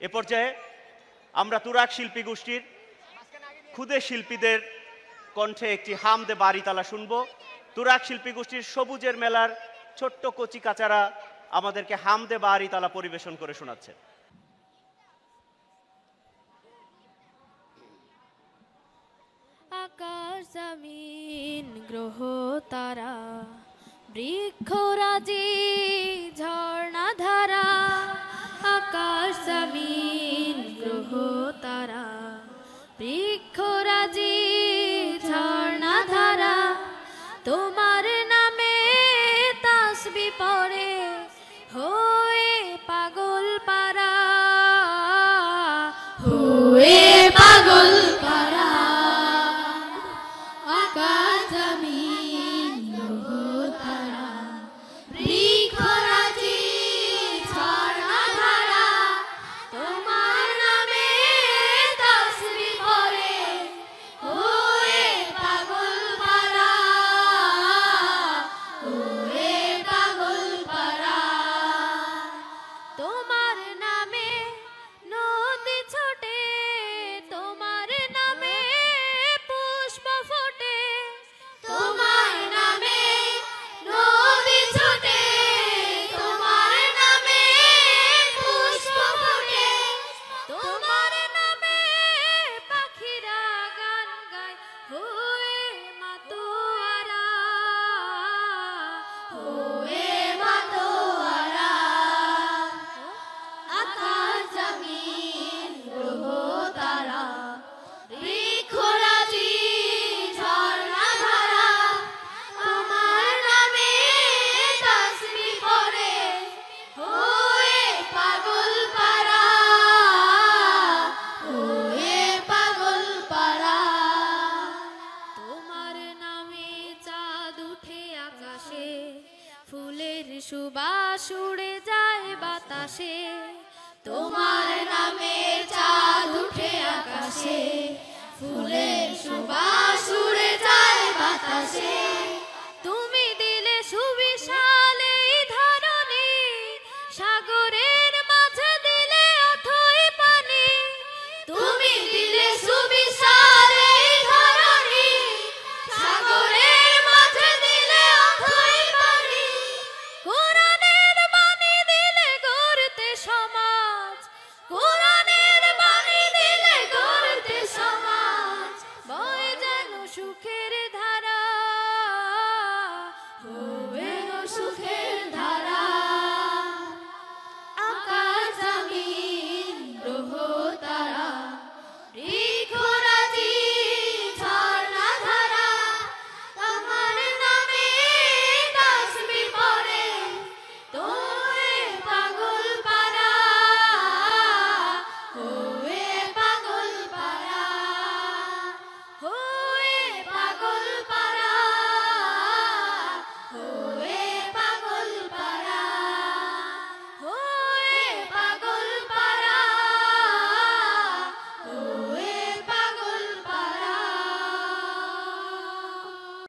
এ পর্যায়ে আমরা তুরাগ শিল্পী গোষ্ঠীর ক্ষুদে শিল্পীদের কণ্ঠে একটি হামদে বাড়িতালা শুনব। তুরাগ শিল্পী গোষ্ঠীর সবুজের মেলার ছোট্ট কচি কাচারা আমাদেরকে হামদে বাড়িতালা পরিবেশন করে শোনাচ্ছে। আকাশ জমিন গ্রহ তারা বৃক্ষরাজি ঝর্ণা ধারা, আকাশ জমিন গ্রহ তারা বৃক্ষরাজি ঝর্ণা ধারা, তোমার নামে তাসবিহ পড়ে হয়ে পাগল পারা, হয়ে পাগল পারা। আকাশ জমিন গ্রহ তারা বৃক্ষরাজি ঝর্ণা ধারা, তোমার নামে তাসবিহ পড়ে হয়ে পাগল পারা, হয়ে পাগল পারা। তোমার নামে নদী ছোটে, তোমার নামে পুষ্প ফোটে, তোমার নামে নদী ছোটে, তোমার নামে পুষ্প ফোটে, তোমার নামে পাখিরা গান গায় হয়ে মাতোয়ারা, হয়ে মাতোয়ারা। আকাশ জমিন গ্রহ তারা বৃক্ষরাজি ঝর্ণা ধারা, তোমার নামে তাসবিহ পড়ে হয়ে পাগল পারা, হয়ে পাগল পারা। তোমার নামে চাঁদ উঠে আকাশে, ফুলের সুবাস উড়ে যায় বাতাসে, তোমার নামে চাঁদ উঠে আকাশে, ফুলের সুবাস উড়ে যায় বাতাসে। তুমি দিলে সুবিশাল এই ধরণী, সাগরের মাঝে দিলে অথই পানি, তুমি দিলে সুবিশাল এই ধরণী, সাগরের মাঝে দিলে অথই পানি, কোরআনের বাণী দিলে গড়তে সমাজ,